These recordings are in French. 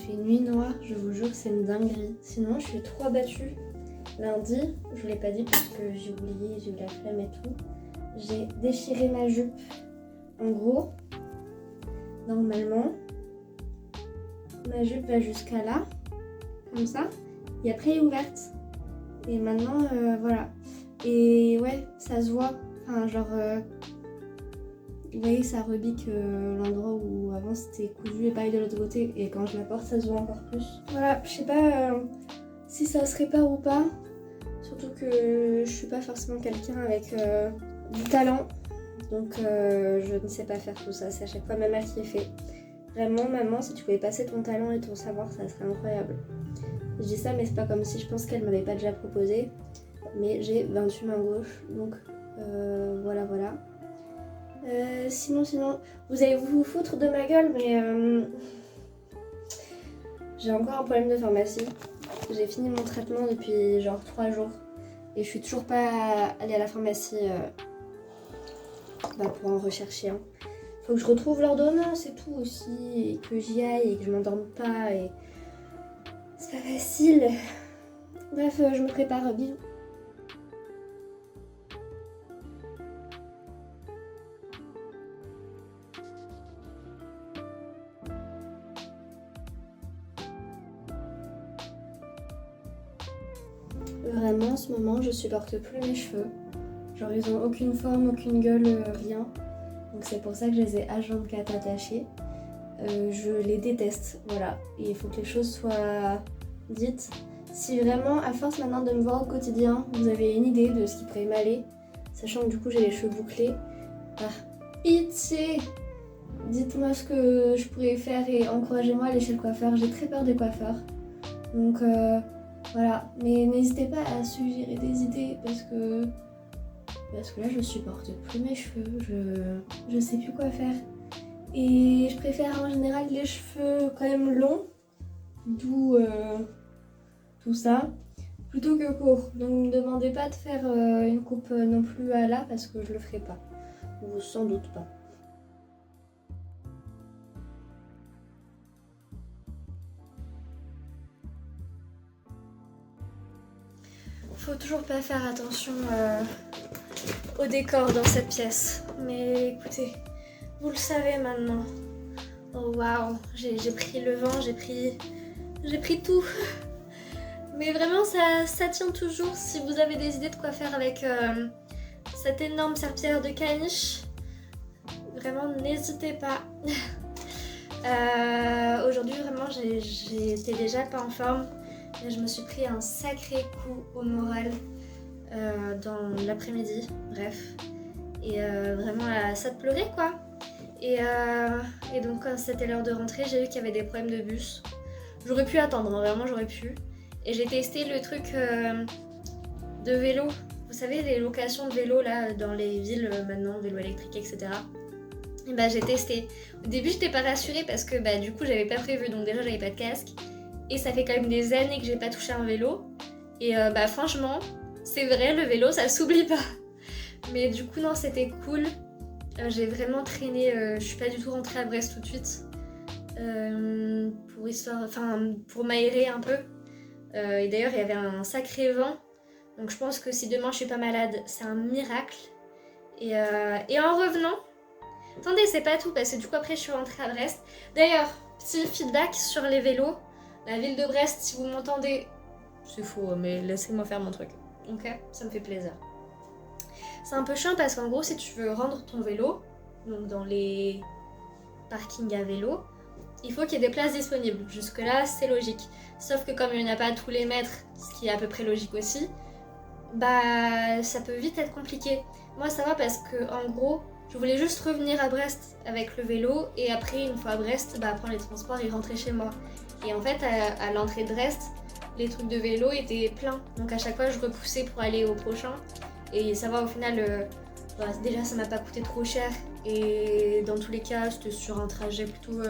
fait nuit noire, je vous jure que c'est une dinguerie. Sinon je suis trop abattue. Lundi, je vous l'ai pas dit parce que j'ai oublié, j'ai eu la flemme et tout. J'ai déchiré ma jupe. En gros, normalement, ma jupe va jusqu'à là, comme ça, et après elle est ouverte. Et maintenant, voilà. Et ouais, ça se voit. Enfin, genre, vous voyez, ça rebique l'endroit où avant c'était cousu et pareil de l'autre côté. Et quand je la porte, ça se voit encore plus. Voilà, je sais pas si ça se répare ou pas. Surtout que je suis pas forcément quelqu'un avec du talent. Donc je ne sais pas faire tout ça. C'est à chaque fois ma mère qui est fait. Vraiment, maman, si tu pouvais passer ton talent et ton savoir, ça serait incroyable. Je dis ça, mais c'est pas comme si je pense qu'elle m'avait pas déjà proposé. Mais j'ai 28 mains gauches, donc voilà. Sinon, vous allez vous foutre de ma gueule, mais j'ai encore un problème de pharmacie. J'ai fini mon traitement depuis genre 3 jours et je suis toujours pas allée à la pharmacie pour en rechercher un. Faut que je retrouve l'ordonnance et tout aussi, et que j'y aille et que je m'endorme pas, et c'est pas facile. Bref, je me prépare, bisous. Vraiment, en ce moment, je supporte plus mes cheveux. Genre, ils ont aucune forme, aucune gueule, rien. Donc c'est pour ça que je les ai H24 attachés. Je les déteste, voilà. Et il faut que les choses soient dites. Si vraiment, à force maintenant de me voir au quotidien, vous avez une idée de ce qui pourrait m'aller, sachant que du coup j'ai les cheveux bouclés, pitié, dites-moi ce que je pourrais faire et encouragez-moi à aller chez le coiffeur. J'ai très peur des coiffeurs. Donc voilà, mais n'hésitez pas à suggérer des idées parce que là je supporte plus mes cheveux, je sais plus quoi faire. Et je préfère en général les cheveux quand même longs, d'où tout ça, plutôt que courts. Donc ne me demandez pas de faire une coupe non plus à là parce que je le ferai pas, ou sans doute pas. Faut toujours pas faire attention au décor dans cette pièce. Mais écoutez, vous le savez maintenant. Oh waouh, j'ai pris le vent, j'ai pris tout. Mais vraiment ça tient toujours. Si vous avez des idées de quoi faire avec cette énorme serpillière de caniche, vraiment n'hésitez pas. Aujourd'hui vraiment j'étais déjà pas en forme. Et je me suis pris un sacré coup au moral dans l'après-midi, bref. Et vraiment ça te pleurait quoi. Et donc quand c'était l'heure de rentrer, j'ai vu qu'il y avait des problèmes de bus. J'aurais pu attendre, hein, vraiment j'aurais pu. Et j'ai testé le truc de vélo. Vous savez les locations de vélo là dans les villes maintenant, vélo électrique, etc. Et bah j'ai testé. Au début j'étais pas rassurée parce que bah du coup j'avais pas prévu, donc déjà j'avais pas de casque. Et ça fait quand même des années que j'ai pas touché un vélo. Et bah franchement, c'est vrai, le vélo ça s'oublie pas. Mais du coup non, c'était cool. J'ai vraiment traîné, je suis pas du tout rentrée à Brest tout de suite. Pour m'aérer un peu. Et d'ailleurs il y avait un sacré vent. Donc je pense que si demain je suis pas malade, c'est un miracle. Et en revenant, attendez, c'est pas tout parce que du coup après je suis rentrée à Brest. D'ailleurs, petit feedback sur les vélos. La ville de Brest, si vous m'entendez, c'est faux, mais laissez-moi faire mon truc, ok? Ça me fait plaisir. C'est un peu chiant parce qu'en gros, si tu veux rendre ton vélo, donc dans les parkings à vélo, il faut qu'il y ait des places disponibles. Jusque-là, c'est logique. Sauf que comme il n'y en a pas à tous les mètres, ce qui est à peu près logique aussi, bah ça peut vite être compliqué. Moi, ça va parce que en gros, je voulais juste revenir à Brest avec le vélo et après, une fois à Brest, bah prendre les transports et rentrer chez moi. Et en fait, à l'entrée de Brest, les trucs de vélo étaient pleins. Donc à chaque fois, je repoussais pour aller au prochain. Et ça va, au final, déjà, ça m'a pas coûté trop cher. Et dans tous les cas, c'était sur un trajet plutôt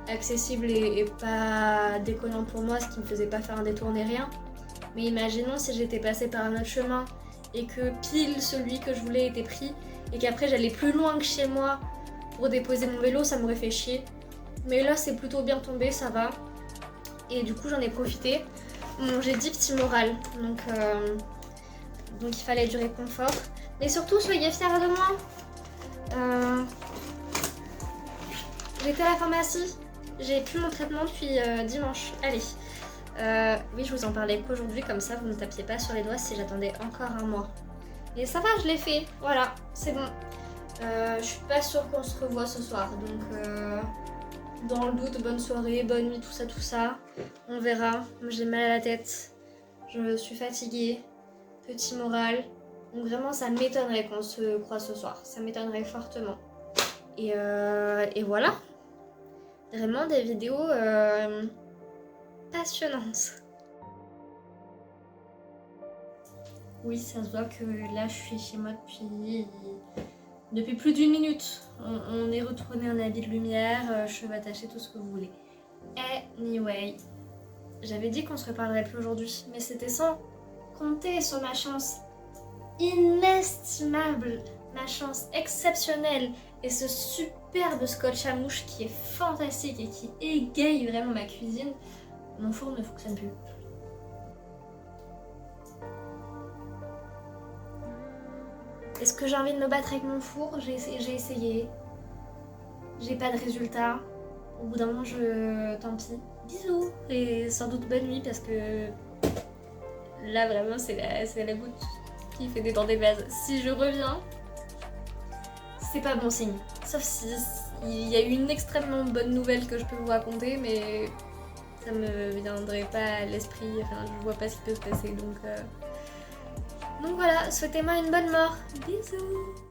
accessible et pas déconnant pour moi, ce qui me faisait pas faire un détour ni rien. Mais imaginons si j'étais passée par un autre chemin et que pile celui que je voulais était pris et qu'après j'allais plus loin que chez moi pour déposer mon vélo, ça m'aurait fait chier. Mais là, c'est plutôt bien tombé, ça va. et du coup j'en ai profité. Bon, j'ai 10 petits morales, donc il fallait du réconfort. Mais surtout, soyez fiers de moi. J'étais à la pharmacie, j'ai plus mon traitement depuis dimanche. Allez, oui, je vous en parlais qu'aujourd'hui, comme ça vous ne tapiez pas sur les doigts si j'attendais encore un mois. Et ça va, je l'ai fait, voilà, c'est bon. Je suis pas sûre qu'on se revoit ce soir, donc dans le doute, bonne soirée, bonne nuit, tout ça. On verra. J'ai mal à la tête, je suis fatiguée, petit moral. Donc vraiment, ça m'étonnerait qu'on se croise ce soir, ça m'étonnerait fortement. Et voilà, vraiment des vidéos passionnantes. Oui, ça se voit que là, je suis chez moi depuis plus d'1 minute. On est retourné en habit de lumière, cheveux attachés, tout ce que vous voulez. Anyway, j'avais dit qu'on se reparlerait plus aujourd'hui, mais c'était sans compter sur ma chance inestimable, ma chance exceptionnelle et ce superbe scotch à mouche qui est fantastique et qui égaye vraiment ma cuisine. Mon four ne fonctionne plus. Est-ce que j'ai envie de me battre avec mon four? J'ai essayé. J'ai pas de résultat. Au bout d'un moment, tant pis. Bisous et sans doute bonne nuit parce que là vraiment c'est la goutte qui fait détendre des vases. Si je reviens, c'est pas bon signe. Sauf si il y a eu une extrêmement bonne nouvelle que je peux vous raconter, mais ça me viendrait pas à l'esprit. Enfin, je vois pas ce qui peut se passer, donc voilà. Souhaitez-moi une bonne mort. Bisous.